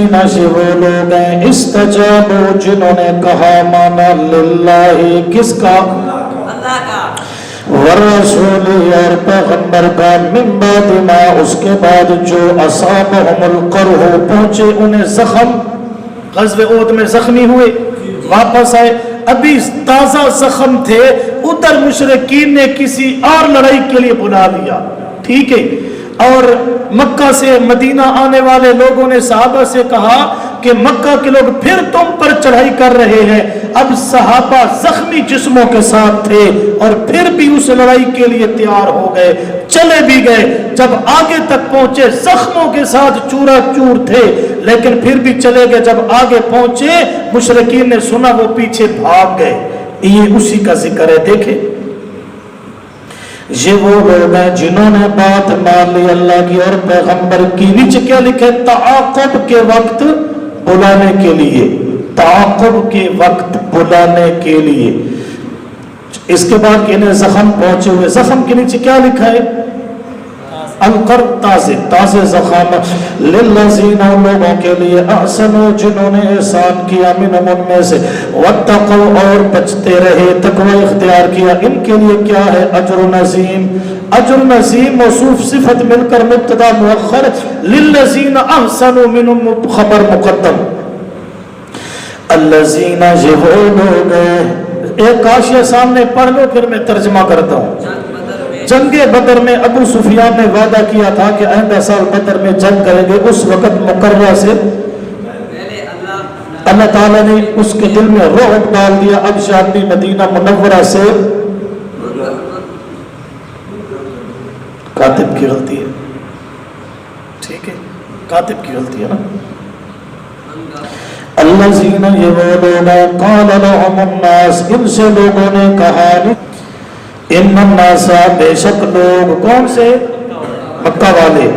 الذین وہ لوگ ہیں استجابوا جنہوں نے کہا مانا للہ کس کا اللہ کا والرسول اور پیغمبر کا من بعد ما اس کے بعد جو اصابہم القرح پہنچے انہیں زخم غزوہ احد میں زخمی ہوئے واپس آئے ابھی تازہ زخم تھے ادھر مشرکین نے کسی اور لڑائی کے لیے بلا لیا ٹھیک ہے اور مکہ سے مدینہ آنے والے لوگوں نے صحابہ سے کہا کہ مکہ کے لوگ پھر تم پر چڑھائی کر رہے ہیں اب صحابہ زخمی جسموں کے ساتھ تھے اور پھر بھی اس لڑائی کے لیے تیار ہو گئے چلے بھی گئے جب آگے تک پہنچے زخموں کے ساتھ چورا چور تھے لیکن پھر بھی چلے گئے جب آگے پہنچے مشرکین نے سنا وہ پیچھے بھاگ گئے یہ اسی کا ذکر ہے دیکھیں یہ وہ لوگ ہیں جنہوں نے بات مان لی اللہ کی اور پیغمبر کی نیچے کیا لکھے تعاقب کے وقت بلانے کے لیے تعاقب کے وقت بلانے کے لیے اس کے بعد انہیں زخم پہنچے ہوئے زخم کے نیچے کیا لکھا ہے القرب تازے زخم للذین لوگوں کے لیے احسنوا جنہوں نے احسان کیا منہم ان میں سے واتقوا اور بچتے رہے تقوی اختیار کیا ان کے لیے کیا ہے اجر عظیم موصوف صفت مل کر مبتدا مؤخر للذین احسنوا منہم خبر مقدم الذین یہ وہ لوگ ایک کاشیہ سامنے پڑھ لو پھر میں ترجمہ کرتا ہوں جنگ بدر میں ابو سفیان نے وعدہ کیا تھا کہ آئندہ سال بدر میں جنگ کریں گے اس وقت مقررہ سے اللہ تعالیٰ نے اس کے دل میں رعب ڈال دیا اب شادی مدینہ منورہ سے کاتب کی غلطی ہے ٹھیک ہے کاتب کی غلطی ہے نا الذین یہ وہ لوگ قال لهم الناس ان سے لوگوں نے کہا ان الناس بے شک لوگ کون سے مکہ والے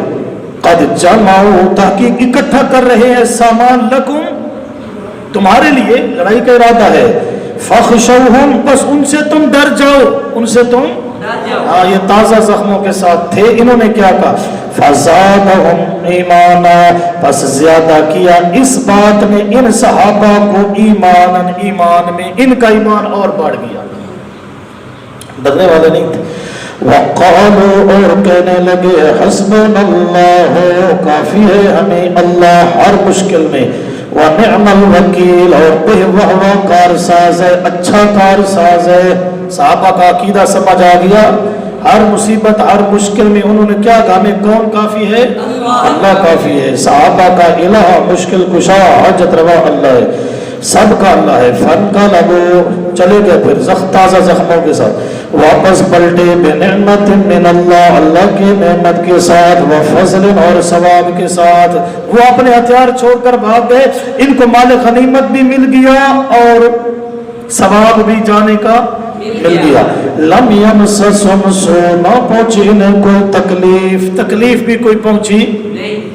قد جمعوا تحقیق اکٹھا کر رہے ہیں سامان لکم تمہارے لیے لڑائی کا ارادہ ہے فخشوہم بس ان سے تم ڈر جاؤ ان سے تم ہاں یہ تازہ زخموں کے ساتھ تھے انہوں نے کیا کہا فزادہم ایمانا پس زیادہ کیا اس بات نے ان صحابہ کو ایمان میں ان کا ایمان اور بڑھ گیا ڈرنے والے نہیں تھے وقالوا اور کہنے لگے حسبنا اللہ کافی ہے ہمیں اللہ ہر مشکل میں ونعم الوکیل اور بہوا کارساز ہے اچھا کارساز ہے صحابہ کا عقیدہ سمجھ آ گیا ہر مصیبت ہر مشکل میں انہوں نے کیا کہا ہمیں کون کافی ہے اللہ کافی ہے صحابہ کا الہ مشکل کشا حاجت روا اللہ ہے سب کا اللہ ہے فن کا لگو چلے گئے پھر تازہ زخموں کے ساتھ واپس پلٹے بنعمت من اللہ اللہ کی نعمت کے ساتھ وفضل اور ثواب کے ساتھ وہ اپنے ہتھیار چھوڑ کر بھاگ گئے ان کو مال غنیمت بھی مل گیا اور ثواب بھی جانے کا مل گیا لم یمسسہم سوء نہ پہنچی انہیں کوئی تکلیف بھی کوئی پہنچی نہیں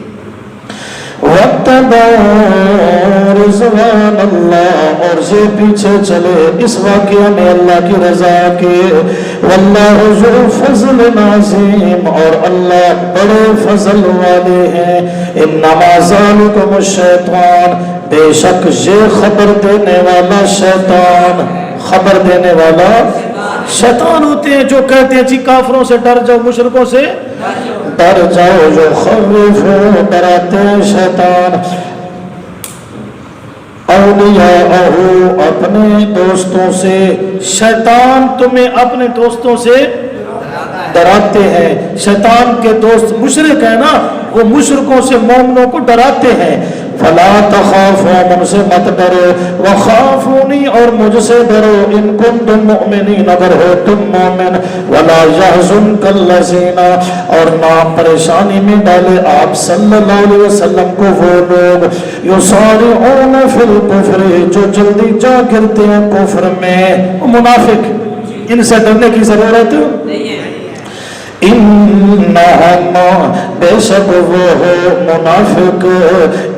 وَاتَّبَعُوا رِضْوَانَ اللَّهِ اور یہ پیچھے چلے اس واقعہ میں اللہ کی رضا کے وَاللَّهُ ذُو فَضْلٍ عَظِيمٍ اور اللہ بڑے فضل والے ہیں اِنَّمَا ذَلِكُمُ الشَّيْطَانُ بے شک یہ خبر دینے والا شیطان خبر دینے والا شیطان ہوتے ہیں جو کہتے ہیں جی کافروں سے ڈر جاؤ مشرکوں سے ڈر جاؤ جو خوفو ڈراتے ہیں شیطان اولیاء اپنے دوستوں سے شیطان تمہیں اپنے دوستوں سے ڈراتے ہیں شیطان کے دوست مشرک ہیں نا وہ مشرکوں سے مومنوں کو ڈراتے ہیں فلا تخافوا مجھ سے مت ڈرو وخافونی اور مجھ سے ڈرو ان کنتم مؤمنین اگر ہو تم مومن ولا يحزنك الذين اور نہ پریشانی میں ڈالے آپ صلی اللہ علیہ وسلم کو وہ لوگ یسارعون فی الکفر جو جلدی جا گرتے ہیں کفر میں منافق ان سے ڈرنے کی ضرورت نہیں ہے انہم بے شک وہ ہو منافق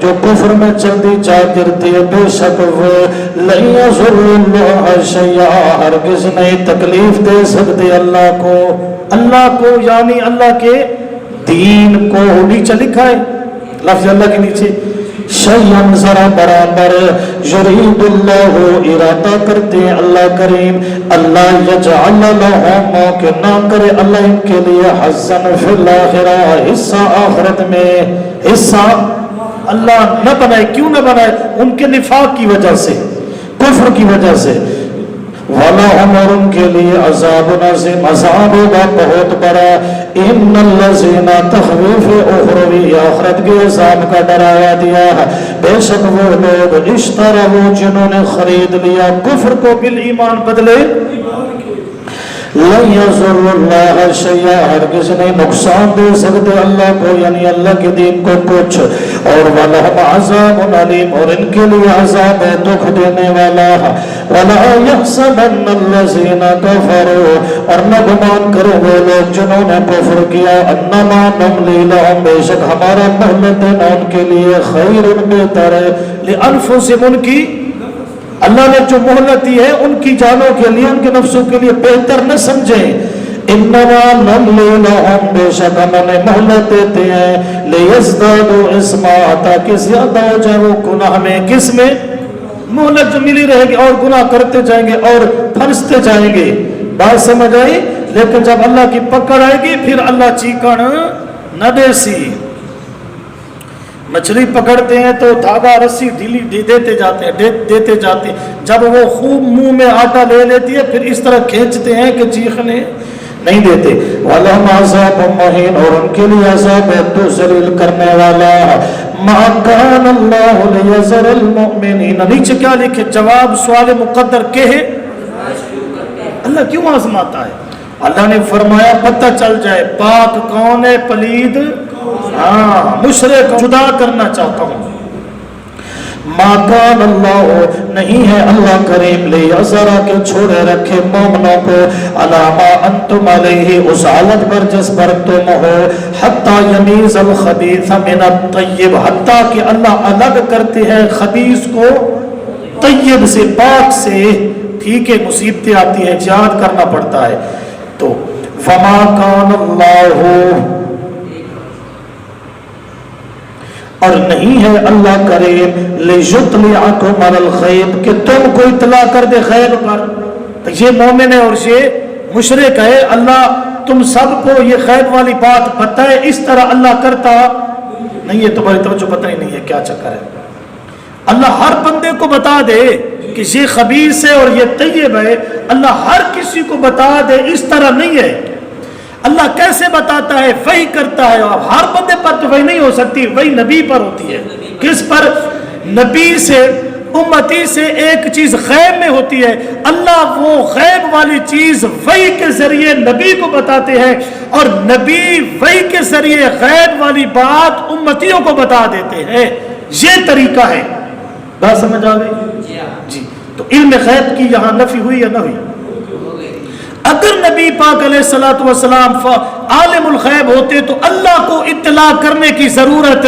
جو کفر میں جلدی جا گرتے بے شک وہ لن یضر اللہ شیئا ہرگز نہیں تکلیف دے سکتے اللہ کو یعنی اللہ کے دین کو نیچے لکھا ہے لفظ اللہ کے نیچے شیئن ذرا برابر یرید اللہ ارادہ کرتے ہیں اللہ کریم اللہ یجعل لہم کہ نہ کرے اللہ ان کے لیے حظاً فی الاخرہ حصہ آخرت میں حصہ اللہ نہ بنائے. کیوں نہ بنائے؟ ان کے نفاق کی وجہ سے کفر کی وجہ سے. وَلَهُمْ اور ان کے لیے عذاب عظیم عذاب ہوگا بہت بڑا. ان الذین تخویف اخروی آخرت کے عذاب کا ڈرایا دیا ہے. بے شک وہ لوگ اشتروا جنہوں نے خرید لیا کفر کو بالایمان بدلے لن یضر اللہ شیئا ہرگز نہیں نقصان دے سکتے اللہ کو یعنی اللہ کے دین کو کچھ. اور وَلَهُمْ عَذَابٌ عَلِيمٌ اور ان کے لیے عذاب ہے دکھ دینے والا. وَلَا يَحْسَبَنَّ الَّذِينَ كَفَرُوا اور نہ گمان کرو وہ لوگ جنہوں نے کفر کیا انما نملی لہم بے شک ہمارا مہلت دینا ان کے لیے خیر بہتر ہے لِأَنفُسِهِمْ ان کی اللہ نے جو مہلت دی ہے ان کی جانوں کے لیے ان کے نفسوں کے لیے بہتر نہ سمجھیں. انما نملی لہم بے شک ہم انہیں مہلت دیتے ہیں لیزدادوا اثما تاکہ زیادہ ہو جائے وہ گناہ میں. کس میں؟ مہلت جو ملی رہے گی اور گناہ کرتے جائیں گے اور پھنستے جائیں گے. بات سمجھ آئی؟ لیکن جب اللہ کی پکڑ آئے گی پھر اللہ چیکن نہ دیسی. مچھلی پکڑتے ہیں تو دھاگا رسی ڈھیلی دیتے جاتے ہیں جب وہ خوب منہ میں آٹا لے لیتی ہے پھر اس طرح کھینچتے ہیں کہ چیخنے نہیں دیتے. وَلَهُمْ عَذَابٌ مُّهِينٌ اور ان کے لیے عذاب ہے تو ذلیل کرنے والا. مَا كَانَ اللَّهُ لِيَذَرَ الْمُؤْمِنِينَ نیچے کیا لکھے؟ جواب سوال مقدر کے ہے. اللہ کیوں آزماتا ہے؟ اللہ نے فرمایا پتہ چل جائے پاک کون ہے پلید مشرک جدا کرنا چاہتا ہوں. ما کان اللہ نہیں ہے اللہ کریم لیذرا کہ چھوڑے رکھے مومنوں کو علامہ انتم علیہ اس حالت پر جس پر تم ہو حتی یمیز الخبیث من الطیب حتی کہ اللہ الگ کرتے ہیں خبیث کو طیب سے پاک سے. ٹھیک ہے مصیبتیں آتی ہیں جہاد کرنا پڑتا ہے تو فما کان اللہ اور نہیں ہے اللہ کریم لِيُطْلِعَكُمْ عَلَى الْغَيْبِ کہ تم کو اطلاع کر دے غیب پر. یہ مومن ہے اور یہ مشرک ہے. اللہ تم سب کو یہ غیب والی بات پتہ ہے اس طرح اللہ کرتا نہیں ہے. تمہاری توجہ پتہ ہی نہیں ہے کیا چکر ہے. اللہ ہر بندے کو بتا دے کہ یہ خبیث ہے اور یہ طیب ہے. اللہ ہر کسی کو بتا دے اس طرح نہیں ہے. اللہ کیسے بتاتا ہے؟ وحی کرتا ہے. اور ہر بندے پر تو وحی نہیں ہو سکتی وحی نبی پر ہوتی ہے. کس پر؟ نبی سے امتی سے ایک چیز غیب میں ہوتی ہے. اللہ وہ غیب والی چیز وحی کے ذریعے نبی کو بتاتے ہیں اور نبی وحی کے ذریعے غیب والی بات امتیوں کو بتا دیتے ہیں. یہ طریقہ ہے. بات سمجھ آ گئی؟ جی. تو علم غیب کی یہاں نفی ہوئی یا نہ ہوئی؟ اگر نبی پاک علیہ الصلوۃ والسلام عالم الغیب ہوتے تو اللہ کو اطلاع کرنے کی ضرورت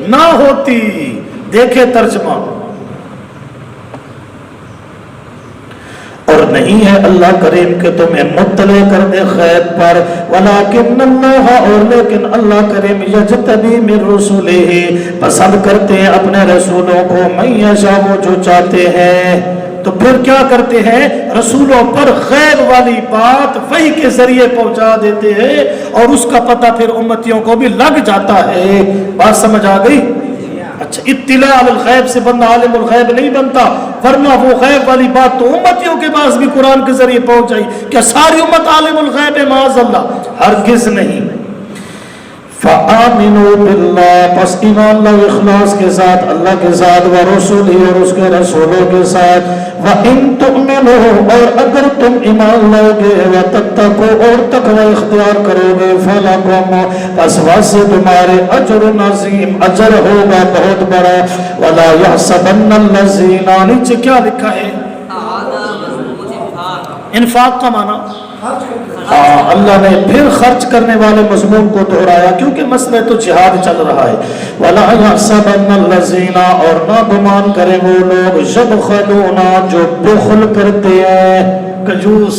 نہ ہوتی. دیکھیں ترجمہ. اور نہیں ہے اللہ کریم کہ تمہیں مطلع کر دے غیب پر ولیکن اللہ اور لیکن اللہ کریم یجتبی من رسولہ پسند کرتے ہیں اپنے رسولوں کو من یشاء وہ جو چاہتے ہیں. تو پھر کیا کرتے ہیں؟ رسولوں پر غیب والی بات وحی کے ذریعے پہنچا دیتے ہیں اور اس کا پتہ پھر امتیوں کو بھی لگ جاتا ہے. بات سمجھ آ گئی؟ اچھا اطلاع علی الغیب سے بندہ عالم الغیب نہیں بنتا ورنہ وہ غیب والی بات تو امتیوں کے پاس بھی قرآن کے ذریعے پہنچ جائی. کیا ساری امت عالم الغیب ہے؟ معاذ اللہ ہرگز نہیں. فآمنوا باللہ پس ایمان لاؤ اخلاص کے ساتھ اللہ کے ساتھ ورسولہ اور اس کے رسولوں کے ساتھ. وَإِن تُؤْمِنُوا اور اگر تم ایمان لاؤ گے وَتَتَّقُوا اور تقوی اختیار کرو گے فَلَكُمْ پس واسے تمہارے اجر عظیم اجر ہوگا بہت بڑا. وَلَا يَحْسَبَنَّ الَّذِينَ نیچے کیا لکھا ہے؟ انفاق کا معنی اللہ نے پھر خرچ کرنے والے مضمون کو دہرایا کیونکہ مسئلہ تو جہاد چل رہا ہے. وَلَا يَحْسَبَنَّ الَّذِينَ اور نہ گمان کرے وہ لوگ يَبْخَلُونَ جو بخل کرتے ہیں کنجوس.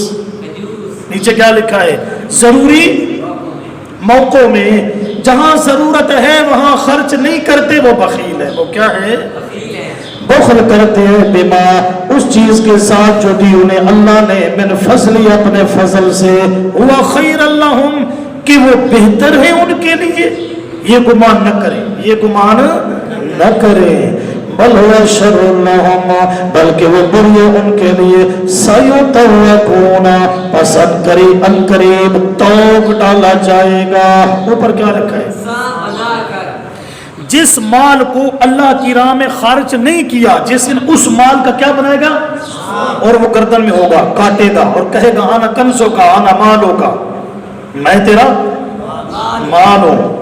نیچے کیا لکھا ہے؟ ضروری موقعوں میں جہاں ضرورت ہے وہاں خرچ نہیں کرتے وہ بخیل بخیل ہے. وہ کیا ہے؟ بخل کرتے ہیں بما اس چیز کے ساتھ جو دی انہیں اللہ نے من فضل اپنے فضل سے ہوا خیر لہم کہ وہ بہتر ہے ان کے لیے. یہ گمان نہ کریں, یہ گمان نہ کریں. بل ہوا شر لہم بلکہ وہ بری ہے ان کے لیے. سیطرقون پس ان قریب توق ڈالا جائے گا. اوپر کیا رکھا ہے؟ جس مال کو اللہ کی راہ میں خرچ نہیں کیا جس نے اس مال کا کیا بنائے گا؟ اور وہ گردن میں ہوگا, کاٹے گا اور کہے گا آنا کنزوں کا, آنا مالوں کا, میں تیرا مال ہوں.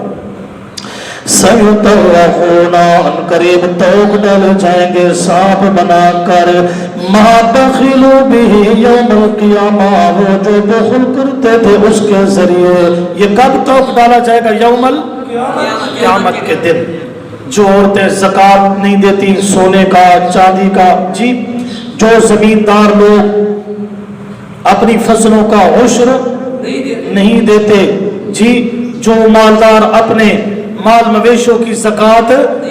سیطرقون ان قریب توق ڈالے جائیں گے سانپ بنا کر. ما بخلوا به یوم القیامہ وہ جو بخل کرتے تھے اس کے ذریعے. یہ کب توق ڈالا جائے گا؟ یوم قیامت کے دن. جو عورتیں زکوٰۃ نہیں دیتی سونے کا چاندی کا, جی جو زمیندار لوگ اپنی فصلوں کا عشر نہیں دیتے, جی جو مالدار اپنے مال مویشوں کی زکوٰۃ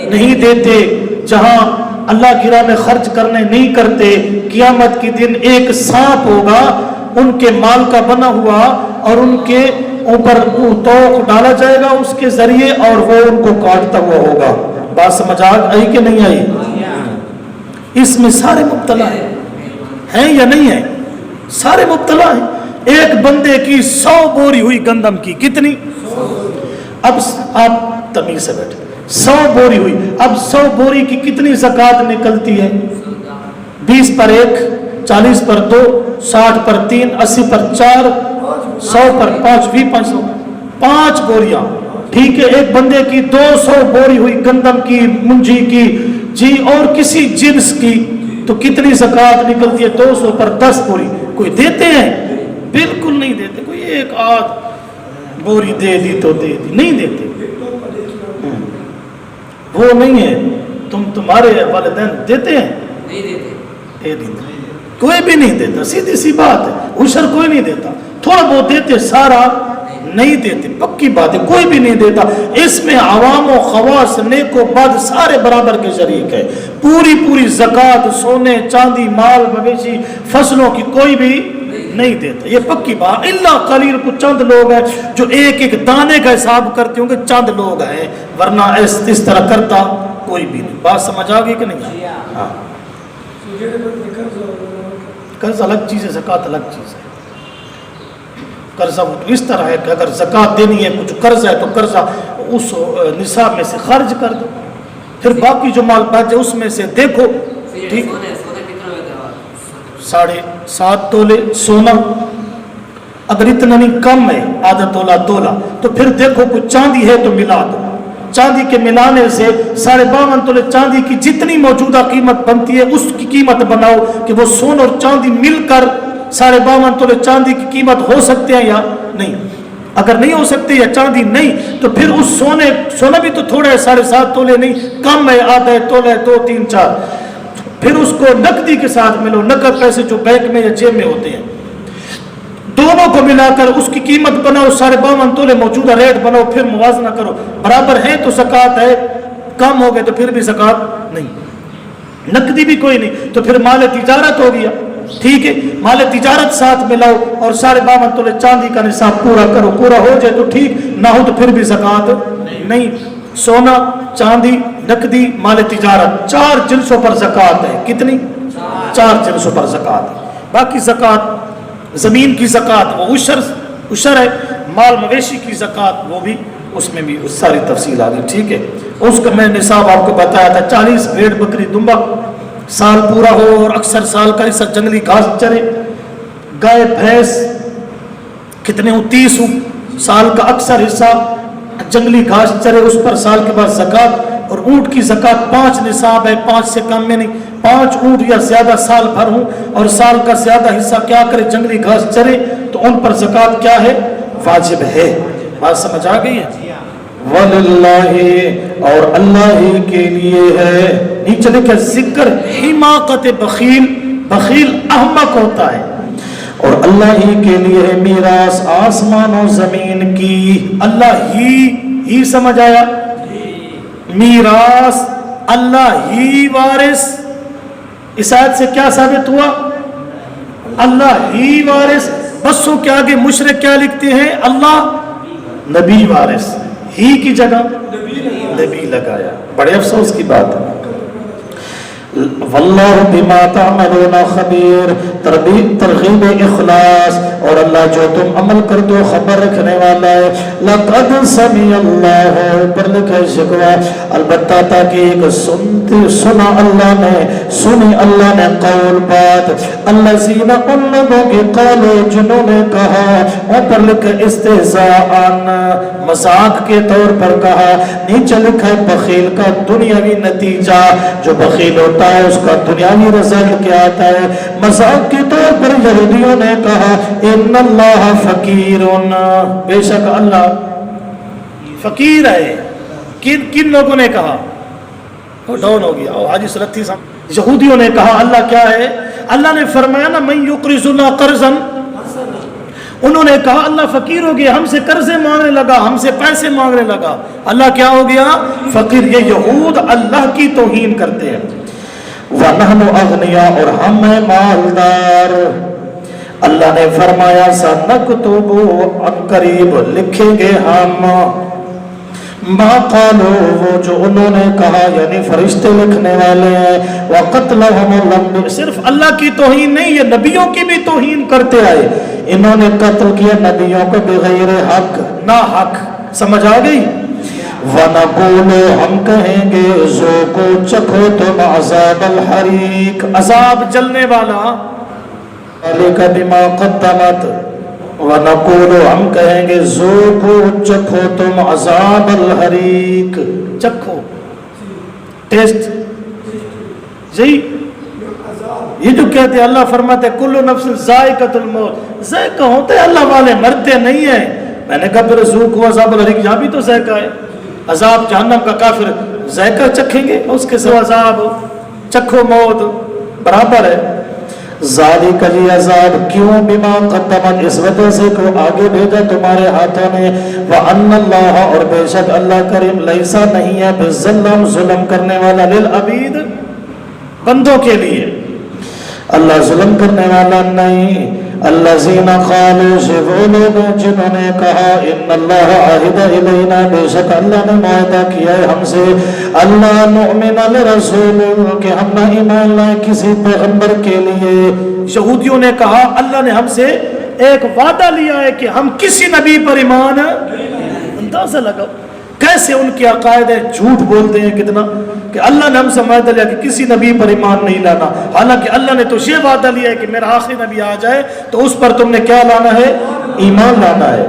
نہیں دیتے, جہاں اللہ کی راہ میں خرچ کرنے نہیں کرتے, قیامت کے دن ایک سانپ ہوگا ان کے مال کا بنا ہوا اور ان کے اوپر توق ڈالا جائے گا اس کے ذریعے اور وہ ان کو کاٹتا ہوا ہوگا. بات سمجھ آئی کہ نہیں آئی؟ اس میں سارے مبتلا ہیں یا نہیں ہیں؟ سارے مبتلا ہیں. ایک بندے کی 100 بوری ہوئی گندم کی, کتنی؟ اب آپ تمیز سے بیٹھے, 100 بوری ہوئی. اب 100 بوری کی کتنی زکوٰۃ نکلتی ہے؟ 20 پر 1, 40 پر 2, 60 پر 3, 80 پر 4, 100 پر 5, 500, 5 بوریاں. ٹھیک ہے, ایک بندے کی 200 بوری ہوئی گندم کی, منجی کی, جی اور کسی جنس کی, تو کتنی زکوٰۃ نکلتی ہے؟ 200 پر 10 بوری. کوئی دیتے ہیں؟ بالکل نہیں دیتے. کوئی ایک آدھ بوری دے دی تو دے دی, نہیں دیتے. وہ نہیں ہے. تمہارے والدین دیتے ہیں؟ نہیں دیتے. کوئی بھی نہیں دیتا, سیدھی سی بات ہے. عشر کوئی نہیں دیتا, تھوڑا بہت دیتے, سارا نہیں دیتے. پکی بات ہے, کوئی بھی نہیں دیتا. اس میں عوام و خواص نیک و بد سارے برابر کے شریک ہے. پوری زکوٰۃ سونے چاندی مال مویشی فصلوں کی کوئی بھی نہیں دیتا. یہ پکی بات. اللہ قلیل کو چند لوگ ہیں جو ایک دانے کا حساب کرتے ہوں گے, چند لوگ ہیں, ورنہ اس طرح کرتا کوئی بھی نہیں. بات سمجھ آ گئی کہ نہیں؟ ہاں, قرض الگ چیز ہے, زکوٰۃ الگ چیز ہے. قرضہ اس طرح ہے کہ اگر زکوٰۃ دینی ہے, کچھ قرض ہے تو قرضہ اس نصاب میں سے خرچ کر دو, پھر باقی جو مال بچ جائے اس میں سے دیکھو. ٹھیک, 7.5 تولے سونا, اگر اتنا نہیں کم ہے, آدھا تولا, تو پھر دیکھو کوئی چاندی ہے تو ملا دو. چاندی کے ملانے سے 52.5 تولے چاندی کی جتنی موجودہ قیمت بنتی ہے اس کی قیمت بناؤ کہ وہ سونا اور چاندی مل کر 52.5 تولے چاندی کی قیمت ہو سکتے ہیں یا نہیں. اگر نہیں ہو سکتے یا چاندی نہیں تو پھر اس سونا بھی تو تھوڑا ہے, 7.5 تولے نہیں, کم ہے, آدھا تولہ ہے, 2, 3, 4. پھر اس کو نقدی کے ساتھ ملو, نقد پیسے جو بینک میں یا جیب میں ہوتے ہیں, دونوں کو ملا کر اس کی قیمت بناؤ, 52.5 تولے موجودہ ریٹ بناؤ, پھر موازنہ کرو, برابر ہے تو زکوٰۃ ہے, کم ہو گئے تو پھر بھی زکوٰۃ نہیں. نقدی بھی کوئی نہیں تو پھر مال تجارت ہو گیا. ٹھیک ہے, مال تجارت ساتھ ملاؤ اور 52.5 تولے چاندی کا نصاب پورا کرو, پورا ہو جائے تو ٹھیک, نہ ہو تو پھر بھی زکوٰۃ نہیں. سونا چاندی نقدی مال تجارت 4 جنسوں پر زکوٰۃ ہے. کتنی؟ 4 جنسوں پر زکوٰۃ ہے. باقی زکوٰۃ زمین کی زکوٰۃ وہ عشر ہے, مال مویشی کی زکوٰۃ وہ بھی, اس میں بھی ساری تفصیل آ گئی. ٹھیک ہے, اس کا میں نصاب آپ کو بتایا تھا. 40 بھیڑ بکری دمبا سال پورا ہو اور اکثر سال کا حصہ جنگلی گھاس چرے, گائے بھینس کتنے ہوں, 30 ہوں, سال کا اکثر حصہ جنگلی گھاس چرے, اس پر سال کے بعد زکوٰۃ. اور اونٹ کی زکوٰۃ 5 نصاب ہے, 5 سے کم میں نہیں. 5 اونٹ یا زیادہ سال بھر ہوں اور سال کا زیادہ حصہ کیا کرے, جنگلی گھاس چرے, تو ان پر زکوٰۃ کیا ہے, واجب ہے. بات سمجھ آ گئی ہے؟ وَلِلَّهِ اور اللہ ہی کے لیے ہے. نیچے لکھا ذکر حماقت بخیل, بخیل احمق ہوتا ہے, اور اللہ ہی کے لیے ہے میراث آسمان و زمین کی. اللہ ہی سمجھ آیا, میراث اللہ ہی وارث. اس آیت سے کیا ثابت ہوا؟ اللہ ہی وارث. بسوں کے آگے مشرک کیا لکھتے ہیں؟ اللہ نبی وارث. ہی کی جگہ نبی لگایا. بڑے افسوس کی بات ہے. واللہ بما تعملون خبیر. ترغیب اخلاص. اور اللہ جو تم عمل کر دو خبر رکھنے والا ہے. لقد سمع اللہ پر لکھا شکوا البتہ تاکہ سنا اللہ نے قول بات. الذین ان لوگوں کے قالوا جنہوں نے کہا. اوپر لکھا استہزاء مذاق کے طور پر کہا. نیچے لکھا بخیل کا دنیاوی نتیجہ. جو بخیل ہوتا ہے اس کا دنیاوی رزق کیا آتا ہے. مذاق کے طور پر یہودیوں نے کہا ان اللہ فقیرون. بے شک اللہ فقیر ہے. کن لوگوں نے کہا؟ وہ ڈاؤن ہو گیا. حاجی سلطی صاحب. یہودیوں نے کہا اللہ کیا ہے؟ اللہ نے فرمایا نا من یقرض اللہ قرضا. انہوں نے کہا اللہ فقیر ہو گیا, ہم سے قرضے مانگنے لگا, ہم سے پیسے مانگنے لگا. اللہ کیا ہو گیا؟ فقیر. یہ یہود اللہ کی توہین کرتے ہیں. وَنَحْنُ أَغْنِيَا. اور ہم ہیں مالدار. اللہ نے فرمایا سَنَكْتُبُ عَنْ قریب لکھیں گے ہم ما قالوا وہ جو انہوں نے کہا, یعنی فرشتے لکھنے والے ہیں. وَقَتْلَهُمُ الْأَنْبِيَاءُ. صرف اللہ کی توہین نہیں, یہ نبیوں کی بھی توہین کرتے آئے. انہوں نے قتل کیا نبیوں کو بغیر حق, نا حق. سمجھ آ گئی؟ وَنَقُولُ ہم کہیں گے ذُوقُوا چکھو تم عذاب الحریق عذاب جلنے والا. ذَلِكَ بِمَا قَدَّمَتْ. وَنَقُولُ ہم کہیں گے ذُوقُوا چکھو تم عذاب الحریق. چکھو ٹیسٹ. جی یہ جو کہتے ہیں اللہ فرماتے کل نفس ذائقۃ الموت. ذائقہ ہوتے اللہ والے مرتے نہیں ہیں. میں نے کہا پھر ذوقوا عذاب الحریق یہاں بھی تو ذائقہ ہے. عذاب جہنم کا کافر ذائقہ چکھیں گے, اس کے سوا عذاب چکھو موت برابر ہے. ذالک العذاب کیوں بما قدمت اس وجہ سے کو آگے بھیجا تمہارے ہاتھوں نے. وان اللہ اور بے شک اللہ کریم لیسا نہیں ہے بظلم ظلم کرنے والا للعبید بندوں کے لیے. اللہ ظلم کرنے والا نہیں. الذین قالوا سے وہ لوگ جنہوں نے کہا ان اللہ عہد الینا بے شک اللہ نے معاہدہ کیا ہے ہم سے. اللہ نؤمن لرسول کہ ہم نہ ایمان لائیں کسی پیغمبر کے لیے. یہودیوں نے کہا اللہ نے ہم سے ایک وعدہ لیا ہے کہ ہم کسی نبی پر ایمان. اندازہ لگاؤ کیسے ان کے عقائد ہیں, جھوٹ بولتے ہیں کتنا کہ اللہ نے ہم سے وعدہ لیا کہ کسی نبی پر ایمان نہیں لانا. حالانکہ اللہ نے تو یہ وعدہ لیا ہے کہ میرا آخری نبی آ جائے تو اس پر تم نے کیا لانا ہے؟ ایمان لانا ہے.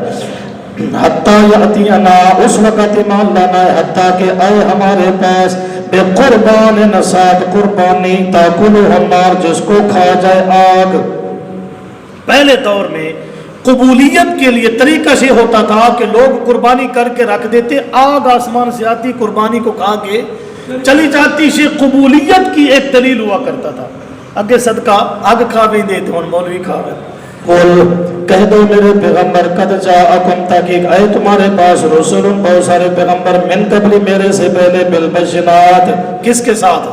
حتیٰ یأتینا اس وقت ایمان لانا ہے حتیٰ کہ آئے ہمارے پاس بے قربان نسات قربانی تاکلہ النار جس کو کھا جائے آگ. پہلے دور میں قبولیت کے لیے طریقہ یہ ہوتا تھا کہ لوگ قربانی کر کے رکھ دیتے, آگ آسمان سے آتی قربانی کو کھا کے چلی جاتی. یہ قبولیت کی ایک دلیل ہوا کرتا تھا. اگے صدقہ آگ کھا بھی دیتے ہوں مولوی کھا رہے. قل کہہ دو میرے پیغمبر قد جاءکم تحقیق آئے تمہارے پاس رسول بہت سارے پیغمبر من قبل میرے سے پہلے بالبشرات کس کے ساتھ؟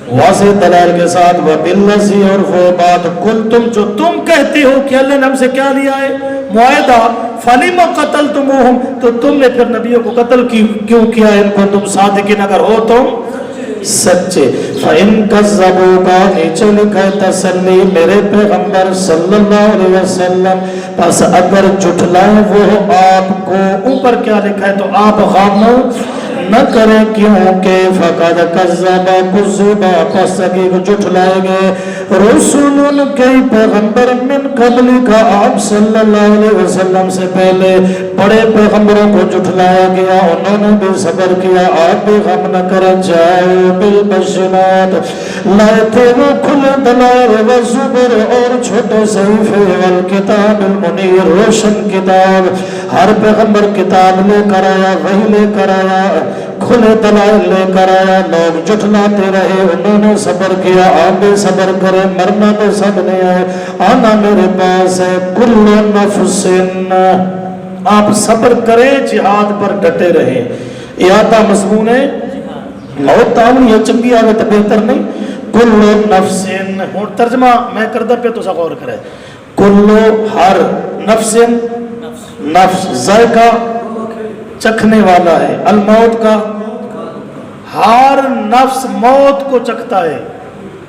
واضح دلائل کے ساتھ. وبالذی اور وہ بات کل تم جو تم کہتے ہو کہ اللہ نے ہم سے کیا لیا ہے معاہدہ. فلم قتلتموہم تو تم نے پھر نبیوں کو قتل کیوں کیا ان کو تم صادقین اگر ہو تم سچے. فَإِن كَذَّبُوكَ نیچے لکھا ہے تسلی میرے پیغمبر صلی اللہ علیہ وسلم پس اگر جھٹلائیں وہ آپ کو. اوپر کیا لکھا ہے تو آپ غم نہ کریں کیونکہ فقد کذب کذب پس اگر جھٹلائے گئے رسول کئی پیغمبر من قبل کا آپ صلی اللہ علیہ وسلم سے پہلے بڑے پیغمبروں کو جھٹلایا گیا انہوں نے بھی صبر کیا. آپ بھی غم نہ کریں. جاؤ بالبشرات لائے تھے وہ کھلے دلائل والزبر اور چھوٹے صحیفے والکتاب المنیر روشن کتاب. ہر پیغمبر کتاب لے کر آیا وہی لے کر آیا کھلے دلائل لے کر آیا. لوگ جھٹلاتے رہے انہوں نے صبر کیا. آپ بھی صبر کریں. مرنا تو سب نے ہے آنا میرے پاس ہے. کل نفس آپ صبر کریں جہاد پر ڈٹے رہیں. احاطہ مضمون ہے موت آنی ہے چنگی آگے تو بہتر نہیں. کل نفسن ہوں ترجمہ میں کردہ پہ تو سا غور کرے. کلو ہر نفسن نفس ذائقہ چکھنے والا ہے. الموت کا ہر نفس موت کو چکھتا ہے.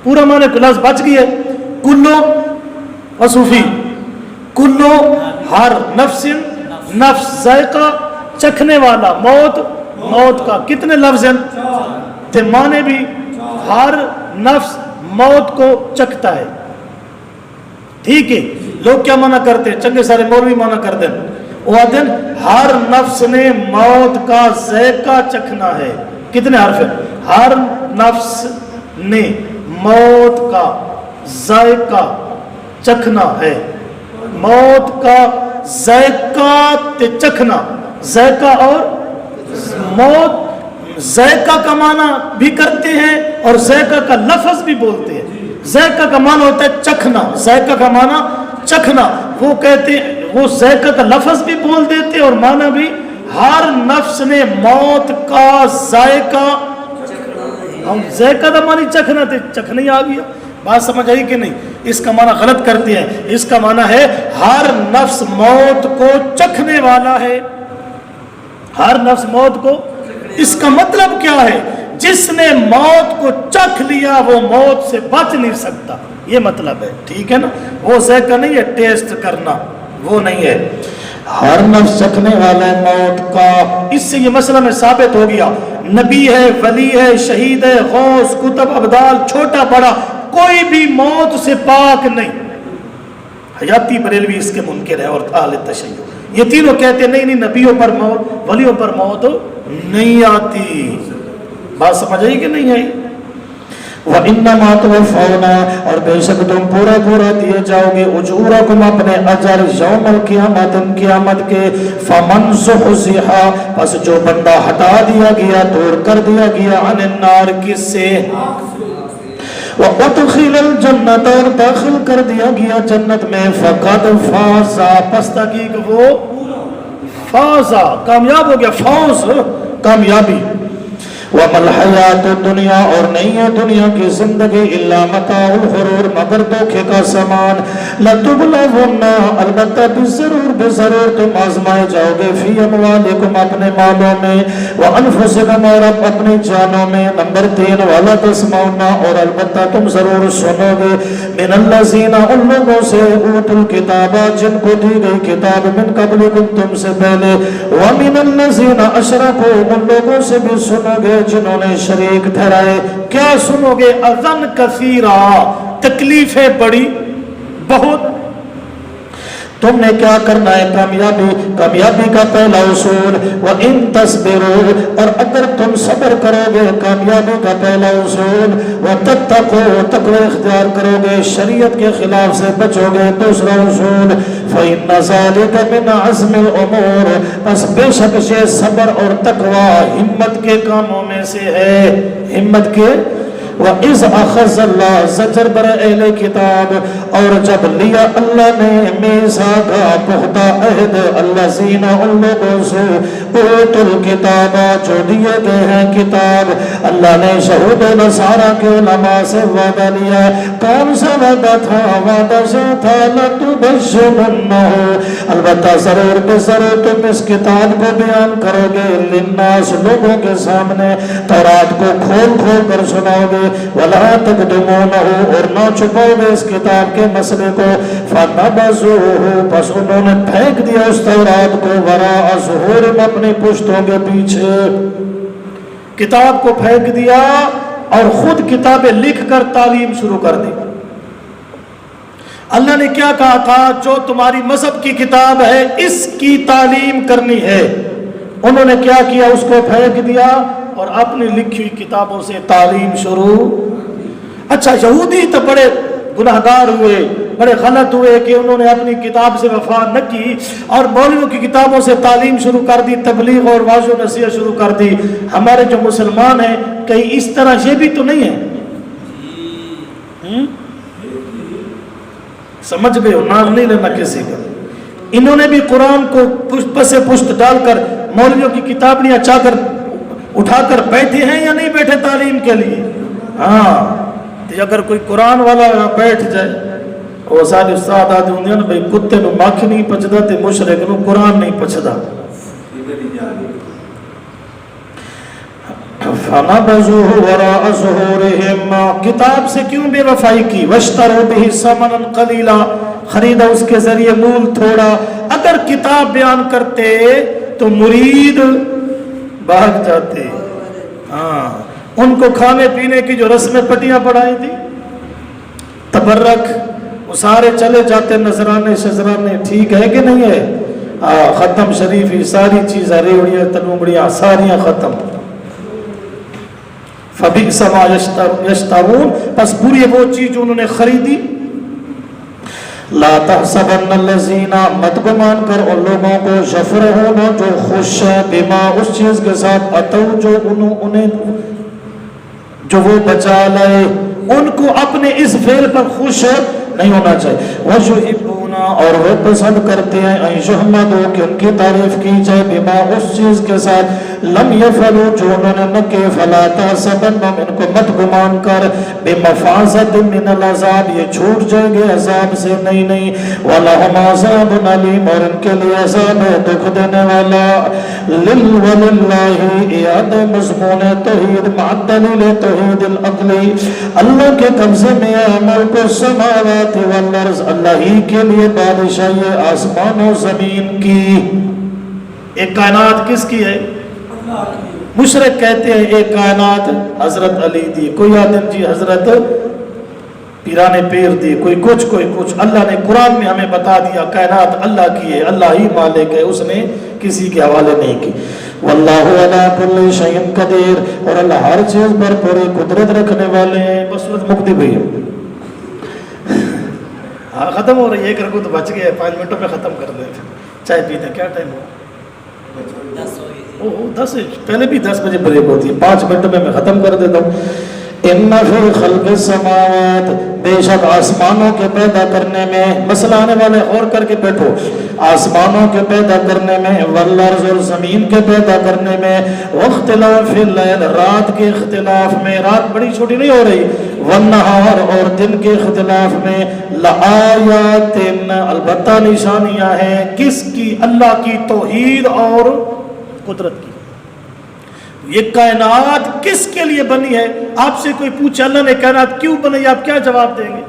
پورا معنی کلاس بچ گئی ہے. کلو وصوفی کلو ہر نفس نفس ذائقہ چکھنے والا موت موت کا کتنے لفظ ہیں تھے معنی بھی ہر نفس موت کو چکھتا ہے. ٹھیک ہے. لوگ کیا منع کرتے ہیں؟ چنگے سارے مولوی منع کرتے ہیں. وہ آتے ہیں ہر نفس نے موت کا ذائقہ چکھنا ہے. کتنے حرف ہیں؟ ہر نفس نے موت کا ذائقہ چکھنا ہے. موت کا ذائقہ تے چکھنا. ذائقہ اور موت ذائقہ کا معنی بھی کرتے ہیں اور ذائقہ کا لفظ بھی بولتے ہیں. ذائقہ کا معنی ہوتا ہے چکھنا. ذائقہ کا معنی چکھنا. وہ کہتے ہیں وہ ذائقہ کا لفظ بھی بول دیتے اور معنی بھی. ہر نفس نے موت کا ذائقہ. ہم ذائقہ کا معنی چکھنا تھے چکھنا ہی آ گیا. بات سمجھ آئی کہ نہیں؟ اس کا معنی غلط کرتے ہیں. اس کا معنی ہے ہر نفس موت کو چکھنے والا ہے. ہر نفس موت کو. اس کا مطلب کیا ہے؟ جس نے موت کو چکھ لیا وہ موت سے بچ نہیں سکتا. یہ مطلب ہے. ٹھیک ہے نا؟ وہ ذائقہ نہیں ہے ٹیسٹ کرنا, وہ نہیں ہے. ہر نفس چکھنے والا ہے موت کا. اس سے یہ مسئلہ میں ثابت ہو گیا نبی ہے, ولی ہے, شہید ہے, غوث, کتب, ابدال, چھوٹا بڑا کوئی بھی موت سے پاک نہیں. حیاتی بریلوی اس کے منکر ہے اور اہل تشیع یہ تینوں کہتے ہیں نہیں نبیوں پر موت ولیوں پر موت نہیں آتی. بات سمجھ آئی کہ نہیں آئی؟ وَإِنَّمَا تُوَفَّوْنَا اور بے شک تم پورا پورا دیے جاؤ گے اجورکم اپنے اجر یوم القیامت قیامت کے. فَمَنْ زُحْزِحَ پس جو بندہ ہٹا دیا گیا دور کر دیا گیا عن النار کس سے وَأُدْخِلَ الْجَنَّةَ اور داخل کر دیا گیا جنت میں فَقَدْ فَازَ پس تحقیق وہ فازا کامیاب ہو گیا. فوز کامیابی. وَمَا الْحَيَاةُ الدُّنْيَا اور نہیں ہے دنیا کی زندگی إِلَّا مَتَاعُ الْغُرُورِ مگر دھوکے کا سامان. لَتُبْلَوُنَّ البتہ بضرور تم آزمائے جاؤ گے فی اموالکم اپنے مالوں میں وانفسکم اور اپنی جانوں میں. نمبر 3 وَلَا تَسْمَعُنَّ اور البتہ تم ضرور سنو گے من الذین ان لوگوں سے اوتوا الکتاب جن کو دی گئی کتاب من قبلکم تم سے پہلے ومن الذین اشرکوا ان لوگوں سے بھی سنو گے جنہوں نے شریک ٹھہرائے. کیا سنو گے؟ اذن کثیرہ تکلیفیں بڑی بہت. تم نے کیا کرنا ہے؟ کامیابی کا پہلا اصول وَإِن تَصْبِرُوا اور اگر تم صبر کرو گے کامیابی کا پہلا اصول وَتَتَّقُوا تقوی اختیار کرو گے شریعت کے خلاف سے بچو گے دوسرا اصول فَإِنَّ ذَلِكَ مِنْ عَزْمِ الْأُمُورِ پس بے شک یہ صبر اور تقوی ہمت کے کاموں میں سے ہے. ہمت کے. وَإِذْ أَخَذَ اللَّهُ زجر بر اہل کتاب اور جب لیا اللہ نے میثاق پختہ عہد الذین ان لوگوں سے اوتوا الکتاب جو دیے گئے ہیں کتاب. اللہ نے یہود و نصارہ کے علماء سے وعدہ لیا. کون سا وعدہ تھا؟ وعدہ سے تھا لَتُبَشِّرُنَّهُ البتہ ضرور بے ضرور تم اس کتاب کو بیان کرو گے للناس لوگوں کے سامنے. تورات کو کھول کھول کر سناؤ گے وَلَا تَكْتُمُونَهُ اور نہ چھپاؤ گے اس کتاب کے مسئلے کو. فَنَبَذُوهُ پس انہوں نے پھینک دیا اس تورات کو وَرَاءَ ظُهُورِهِمْ اپنی پشتوں کے پیچھے. کتاب کو پھینک دیا اور خود کتابیں لکھ کر تعلیم شروع کر دی. اللہ نے کیا کہا تھا؟ جو تمہاری مذہب کی کتاب ہے اس کی تعلیم کرنی ہے. انہوں نے کیا کیا؟ اس کو پھینک دیا اور اپنی لکھی ہوئی کتابوں سے تعلیم شروع. اچھا یہودی تو بڑے گناہگار ہوئے, بڑے غلط ہوئے کہ انہوں نے اپنی کتاب سے وفا نہ کی اور مولویوں کی کتابوں سے تعلیم شروع کر دی, تبلیغ اور واعظ و نصیحت شروع کر دی. ہمارے جو مسلمان ہیں کہیں اس طرح یہ بھی تو نہیں ہے. سمجھ گئے ہو؟ نام نہیں لینا کسی کا. انہوں نے بھی قرآن کو پشت ڈال کر مولویوں کی کتابیں چاہ کر اٹھا کر بیٹھے ہیں یا نہیں بیٹھے تعلیم کے لیے؟ ہاں تو اگر کوئی قرآن والا بیٹھ جائے وہ سارے استاد آدھے ہوں نا بھائی کتے نو مکھ نہیں پچدا تے مشرک نو قرآن نہیں پچدا. فَنَبَذُوهُ وَرَاءَ ظُهُورِهِمْ کتاب سے کیوں بے وفائی کی؟ وَاشْتَرَوْا بِهِ ثَمَنًا قَلِيلًا خریدا اس کے ذریعے مول تھوڑا. اگر کتاب بیان کرتے تو مرید بھاگ جاتے. ہاں ان کو کھانے پینے کی جو رسمیں پٹیاں پڑھائی تھی تبرک وہ سارے چلے جاتے. نذرانے شذرانے ٹھیک ہے کہ نہیں ہے؟ ختم شریف یہ ساری چیزیں ریوڑیاں تلومڑیاں ساریاں ختم. فبئس ما یشترون پس پوری وہ چیز جو انہوں نے خریدی. لا تحسبن الذین مت گمان کر ان لوگوں کو یفرحون جو خوش ہے بما اس چیز کے ساتھ اتو جو انہیں جو وہ بچا لائے. ان کو اپنے اس فعل پر خوش نہیں ہونا چاہیے. وَيُحِبُّونَ اور وہ پسند کرتے ہیں أَن يُحْمَدُوا کہ ان کی تعریف کی جائے بما اس چیز کے ساتھ لم يفعلوا جو انہوں نے نہ کیے. فَلَا تَحْسَبَنَّهُمْ ان کو مت گمان کر بمفازة من العذاب یہ چھوٹ جائیں گے عذاب سے. نہیں وَلَهُمْ عَذَابٌ أَلِيمٌ اور ان کے لیے عذاب ہے دکھ دینے والا. وَلِلَّهِ ایاد مضمون توحید مع دلیل توحید العقلی اللہ کے قبضے میں ہے ملک السماوات والارض اللہ ہی کے لیے بادشاہی آسمان و زمین کی. ایک کائنات کس کی ہے؟ مشرک کہتے ہیں ایک کائنات حضرت علی دی, کوئی آدم جی حضرت پیرانے پیر دی, کوئی کچھ. اللہ نے قرآن میں ہمیں بتا دیا کائنات اللہ کی ہے, اللہ ہی مالک ہے, اس نے کسی کے حوالے نہیں کی. واللہ علی کل شیء قدیر اور اللہ ہر چیز پر پوری قدرت رکھنے والے ہیں. بس صورت مکتی بھئی ہاں ختم ہو رہی ہے. ایک رکو تو بچ گئے 5 منٹوں میں ختم کر دیتے. چائے پیتے کیا ٹائم ہو؟ 10 پہلے بھی 10 بجے بریک ہوتی ہے. 5 منٹ میں ختم کر دیتا ہوں. ان فی خلق السماوات بے شک آسمانوں کے پیدا کرنے میں مسئلہ آنے والے اور کر کے بیٹھو. آسمانوں کے پیدا کرنے میں والارض اور زمین کے پیدا کرنے میں واختلاف اللیل رات کے اختلاف میں رات بڑی چھوٹی نہیں ہو رہی والنہار اور دن کے اختلاف میں لآیات البتہ نشانیاں ہیں. کس کی؟ اللہ کی توحید اور قدرت کی. یہ کائنات کس کے لیے بنی ہے؟ آپ سے کوئی پوچھے اللہ نے کائنات کیوں بنائی آپ کیا جواب دیں گے؟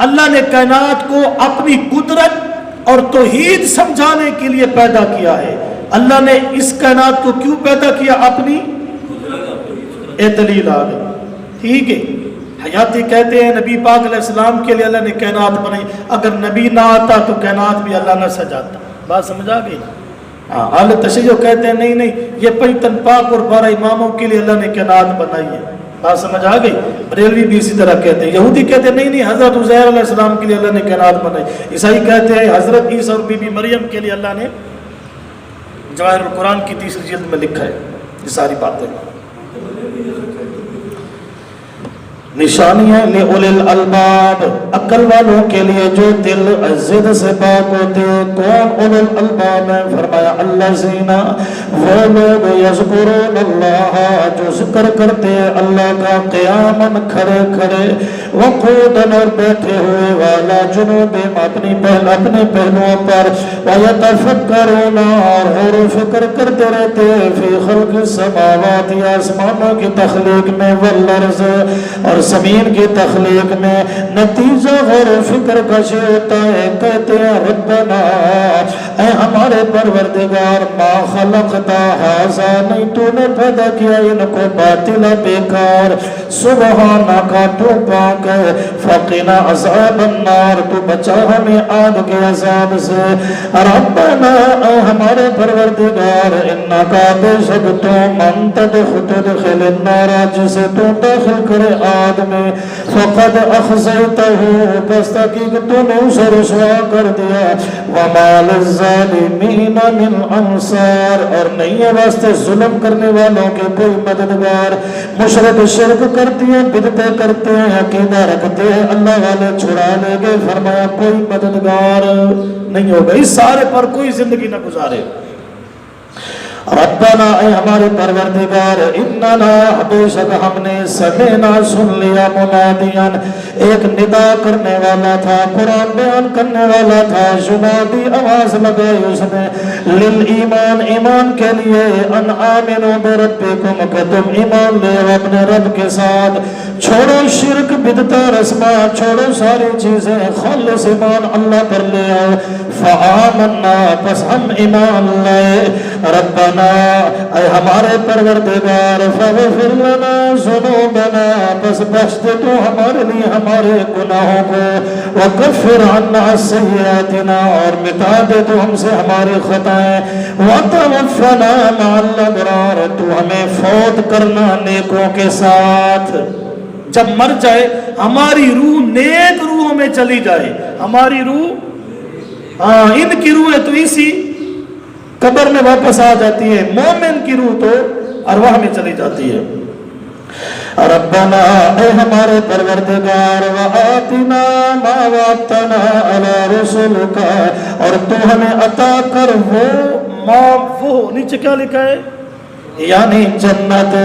اللہ نے کائنات کو اپنی قدرت اور توحید سمجھانے کے لیے پیدا کیا ہے. اللہ نے اس کائنات کو کیوں پیدا کیا؟ اپنی دلیل آ گئی. ٹھیک ہے. حیاتی کہتے ہیں نبی پاک علیہ السلام کے لیے اللہ نے کائنات بنائی. اگر نبی نہ آتا تو کائنات بھی اللہ نہ سجاتا. بات سمجھ آ گئی؟ اہل تشیع کہتے ہیں نہیں یہ پنجتن پاک اور 12 اماموں کے لیے اللہ نے کائنات بنائی ہے. بات سمجھ آ گئی؟ بریلوی بھی اسی طرح کہتے ہیں. یہودی کہتے ہیں نہیں حضرت عزیر علیہ السلام کے لیے اللہ نے کائنات بنائی. عیسائی کہتے ہیں حضرت عیسیٰ اور بی بی مریم کے لیے اللہ نے جواہر القرآن کی 3 جلد میں لکھا ہے. یہ ساری باتیں نشانیاں لِأُولِي الْأَلْبَابِ عقل والوں کے لیے جو دل ضد سے پاک ہوتے. کون اولو الالباب میں فرمایا الذین وہ لوگ یذکرون اللہ جو ذکر کرتے ہیں اللہ کا قیاما کھڑے وقعودا اور بیٹھے ہوئے والا جنوبہم اپنے پہلوؤں پر ویتفکرون اور غور و فکر کرتے رہتے فی خلق السماوات آسمانوں کی تخلیق میں والارض اور زمین کی تخلیق میں. نتیجہ غور و فکر کا یہ ہوتا ہے کہتے ہیں ربنا اے ہمارے پروردگار ما خلقتا ھذا نہیں تو نے پیدا کیا ان کو باطل بیکار. سبحانک تو پاک ہے. فقنا عذاب النار تو بچا ہمیں آگ کے عذاب سے. ربنا اے ہمارے پروردگار انکا بے شک تو من تدخل النار جسے تو داخل کرے آگ میں فقد اخزیتہ پس تحقیق تو نے اسے رسوا کر دیا. وما للظالمین من انصار اور نہیں ہے واسطے ظلم کرنے والوں کے کوئی مددگار. مشرک شرک کرتی ہیں بدعتیں کرتے ہیں عقیدہ رکھتے ہیں اللہ والے چھڑا لے گے. فرمایا کوئی مددگار نہیں ہوگا. اس سارے پر کوئی زندگی نہ گزارے. ربنا اے ہمارے پروردگار اننا بے شک ہم نے سمعنا سن لیا منادیاً ایک ندا کرنے والا تھا قرآن بیان کرنے والا تھا ینادی آواز لگائی اس نے للایمان ایمان کے لیے ان آمنوا بربکم کہ تم ایمان لے اپنے رب کے ساتھ چھوڑو شرک بدعت رسمہ چھوڑو ساری چیزیں خالص ایمان اللہ پر لے آؤ فآمنا پس ہم ایمان لائے ربنا اے ہمارے پروردگار فاغفر لنا ذنوبنا پس بخش دے تو ہمارے لیے ہمارے گناہوں کو وکفر عنا سیئاتنا اور مٹا دے تو ہم سے ہماری خطائیں وتوفنا مع الابرار تو ہمیں فوت کرنا نیکوں کے ساتھ جب مر جائے ہماری روح نیک روحوں میں چلی جائے ہماری روح ان کی روح تو اسی قبر میں واپس آ جاتی ہے مومن کی روح تو ارواح میں چلی جاتی ہے ربنا اے ہمارے پروردگار وآتنا ما وعدتنا علی رسلک اور تو ہمیں عطا کر وہ نیچے کیا لکھا ہے یعنی جنت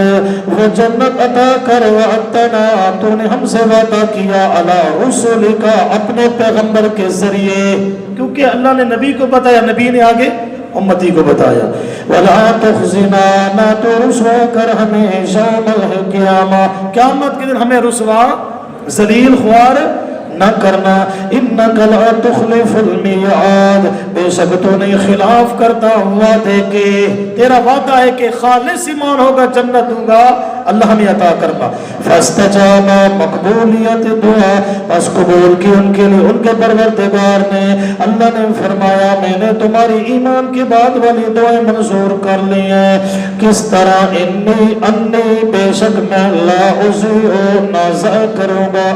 وہ جنت عطا کر وعدتنا تو نے ہم سے وعدہ کیا علی رسلک اپنے پیغمبر کے ذریعے کیونکہ اللہ نے نبی کو بتایا نبی نے آگے امتی کو بتایا وَلَا تُخْزِنَا نہ تو رسوا کر ہمیں یوم القیامہ قیامت کے دن ہمیں رسوا ذلیل خوار نہ کرنا اِنَّكَ لَا تُخْلِفُ الْمِيعَادِ بے شک تو نہیں خلاف کرتا وعدے کے تیرا وعدہ ہے کہ خالص ایمان ہوگا جنت دوں گا اللہ ہمیں عطا کرنا فاستجاب مقبولیت دعا بس قبول کی ان کے لیے ان کے پروردگار نے اللہ نے فرمایا میں نے تمہاری ایمان کے بعد والی دعائیں منظور کر لی ہیں کس طرح انی بے شک میں لا اضیع نہ ضائع کروں گا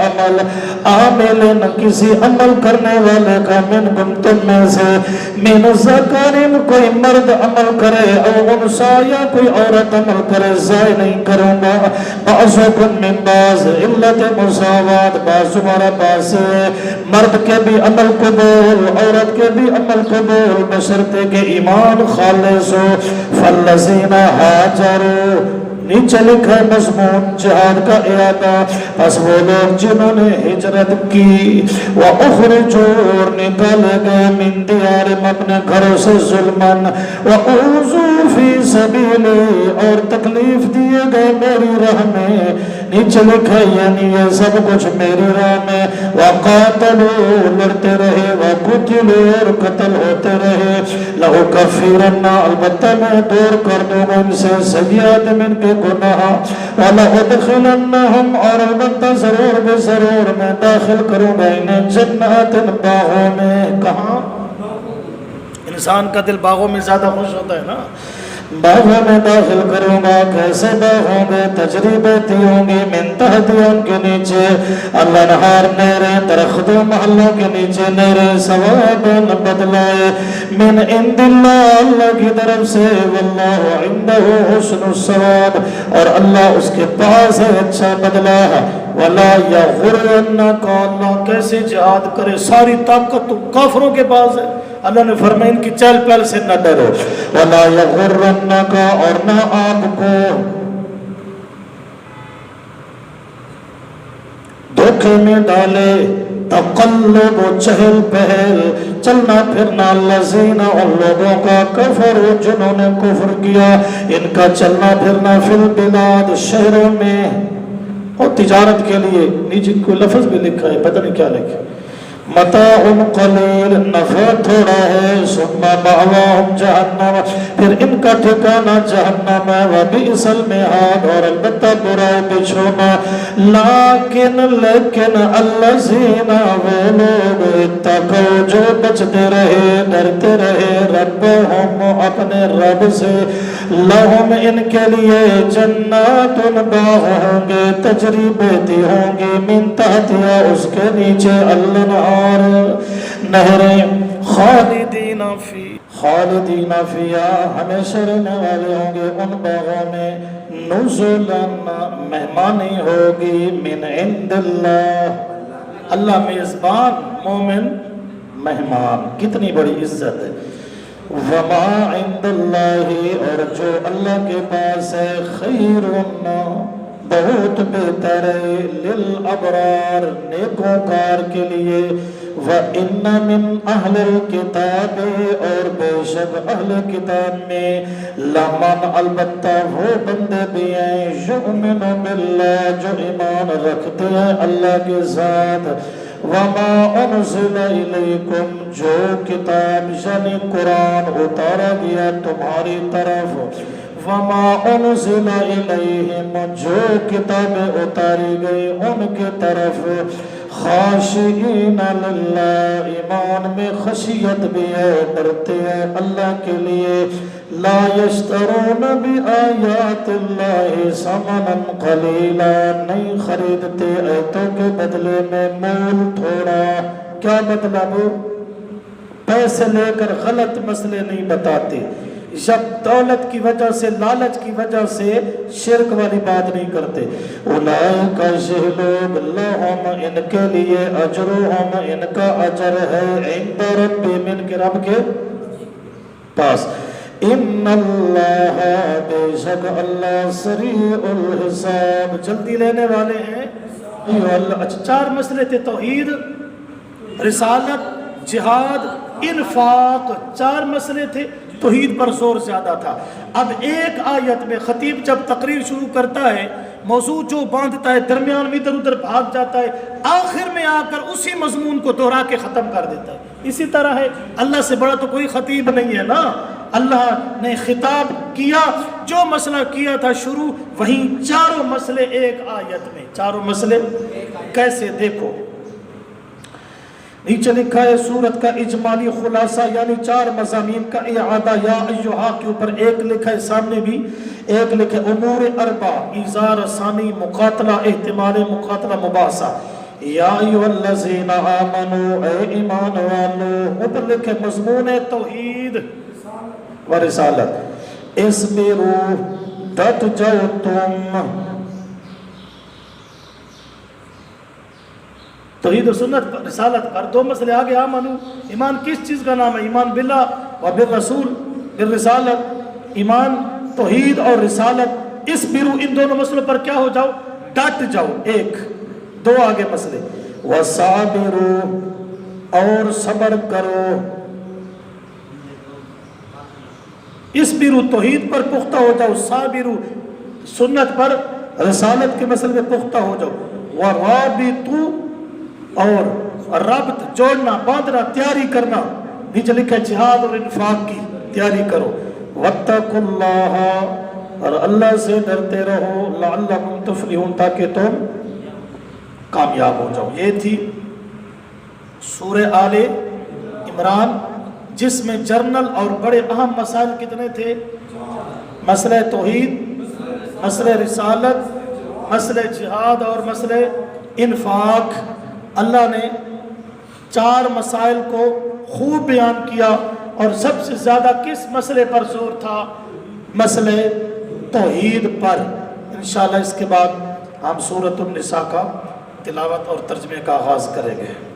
عمل عامل نہ کسی عمل کرنے والے کا منکم تم میں سے من ذکر کوئی مرد عمل کرے او انثی یا کوئی عورت عمل کرے ضائع نہیں کروں گا بعضکم من بعض علت مساوات بعض تمہارا بعض سے مرد کے بھی عمل قبول عورت کے بھی عمل قبول بشرطے کہ ایمان خالص ہو فالذین ہاجروا نیچے لکھا ہے مضمون جہاد کا اعادہ پس وہ لوگ جنہوں نے ہجرت کی وَأُخْرِجُوا اور نکالے گئے من دیارم اپنے گھروں سے ظلماً وَأُوذُوا فِي سَبِيلِي اور تکلیف دیے گئے میری راہ میں نیچے لکھا ہے یعنی یہ سب کچھ میری راہ میں وَقَاتَلُوا لڑتے رہے وَقُتِلُوا اور قتل ہوتے رہے لَأُكَفِّرَنَّ البتہ میں دور کر دوں گا ان سے سیئات من کے گناہ وَلَأُدْخِلَنَّهُمْ اور البتہ ضرور بے ضرور میں داخل کروں گا انہیں جنات باغوں میں کہاں انسان کا دل باغوں میں زیادہ خوش ہوتا ہے نا باغوں میں داخل کروں گا کیسے باغ ہوں گے تجری بہتی ہوں گی من تحتیاں کے نیچے اللہ نہار نہریں درختوں محلوں کے نیچے نہریں ثواباً بدلائے من عند اللہ اللہ کی طرف سے واللہ عنده حسن الثواب اور اللہ اس کے پاس ہے اچھا بدلہ ولا یغرنک اللہ کیسے جہاد کرے ساری طاقت تو کافروں کے پاس ہے اللہ نے فرمایا ان کی چہل پہل سے نہ ڈرو وَلَا يَغُرَّنَّكَ اور نہ آپ کو دھوکے میں ڈالے تقلب و چہل پہل چلنا پھرنا الذین ان لوگوں کا کفر جنہوں نے کفر کیا ان کا چلنا پھرنا فی البلاد شہروں میں اور تجارت کے لیے نیچے کوئی لفظ بھی لکھا ہے پتہ نہیں کیا لکھا متاع قلیل نفع تھوڑا ہے ثم مأواہم جہنم پھر ان کا ٹھکانہ جہنم ہے وبئس المہاد اور البتہ برا بچھونا لیکن الذین وہ لوگ اتقوا جو بچتے رہے ڈرتے رہے ربہم اپنے رب سے لہم ان کے لیے جنات باغ ہوں گے تجری بہتی ہوں گی من تحتیا اس کے نیچے الانہار نہریں خالدین فیہا ہمیشہ رہنے والے ہوں گے ان باغوں میں نزلاً مہمانی ہوگی من عند اللہ اللہ میزبان مومن مہمان کتنی بڑی عزت ہے وما عند اللہ اور جو اللہ کے پاس ہے خیر بہت بہتر ہے للابرار نیکوکار کے لیے وَإِنَّ مِنْ أَهْلِ الْكِتَابِ اور بے شک اہل کتاب میں لمن البتہ وہ بندے بھی ہیں یؤمن باللہ جو ایمان رکھتے ہیں اللہ کے ساتھ وَمَا أُنزِلَ إِلَيْكُمْ جو کتاب یعنی قرآن اتارا گیا تمہاری طرف وَمَا أُنزِلَ إِلَيْهِمْ جو کتابیں اتاری گئی ان کے طرف خاشعین للہ ایمان میں خشیت بھی ہے ڈرتے ہیں اللہ کے لیے لا یشترون بآیات اللہ ثمنا قلیلا نہیں خریدتے ایتوں کے بدلے میں مول تھوڑا کیا مطلب پیسے لے کر غلط مسئلے نہیں بتاتے جب دولت کی وجہ سے لالچ کی وجہ سے شرک والی بات نہیں کرتے اولئک یہ لوگ لہم ان کے لیے اجرہم ان کا اجر ہے عند ربہم ان کے رب کے پاس ان اللہ بے شک اللہ سریع الحساب جلدی لینے والے ہیں اچھا 4 مسئلے تھے توحید رسالت جہاد انفاق 4 مسئلے تھے توحید پر زور زیادہ تھا اب ایک آیت میں خطیب جب تقریر شروع کرتا ہے موضوع جو باندھتا ہے درمیان میں ادھر ادھر بھاگ جاتا ہے آخر میں آ کر اسی مضمون کو دہرا کے ختم کر دیتا ہے اسی طرح ہے اللہ سے بڑا تو کوئی خطیب نہیں ہے نا اللہ نے خطاب کیا جو مسئلہ کیا تھا شروع وہیں 4 مسئلے ایک آیت میں 4 مسئلے کیسے دیکھو نیچے لکھا ہے سورت کا اجمالی خلاصہ یعنی 4 مضامین کا اعادہ یا ایہا کے اوپر ایک لکھا ہے سامنے بھی ایک لکھا ہے امور اربع ایزار ثانی مقاتلہ احتمال مقاتلہ مباحثہ یا ایہا الذین آمنوا اے ایمان والو اوپر لکھے مضمون توحید و رسالت اسبروا ڈٹ جاؤ تم توحید و سنت رسالت پر 2 مسئلے آگے آمنو ایمان کس چیز کا نام ہے ایمان باللہ و بالرسول بالرسالت ایمان توحید اور رسالت اس بیرو ان دونوں مسئلوں پر کیا ہو جاؤ ڈٹ جاؤ 1 2 آگے مسئلے وصابرو اور صبر کرو اس بیرو توحید پر پختہ ہو جاؤ صابرو سنت پر رسالت کے مسئلے میں پختہ ہو جاؤ ورابطو اور ربط جوڑنا باندھنا تیاری کرنا نیچے لکھا ہے جہاد اور انفاق کی تیاری کرو واتقوا اللہ اور اللہ سے ڈرتے رہو لعلکم تفلحون تاکہ تم کامیاب ہو جاؤ یہ تھی سورہ آل عمران جس میں جرنل اور بڑے اہم مسائل کتنے تھے مسئلہ توحید مسئلہ رسالت مسئلہ جہاد اور مسئلہ انفاق اللہ نے 4 مسائل کو خوب بیان کیا اور سب سے زیادہ کس مسئلے پر زور تھا مسئلہ توحید پر انشاءاللہ اس کے بعد ہم سورۃ النساء کا تلاوت اور ترجمے کا آغاز کریں گے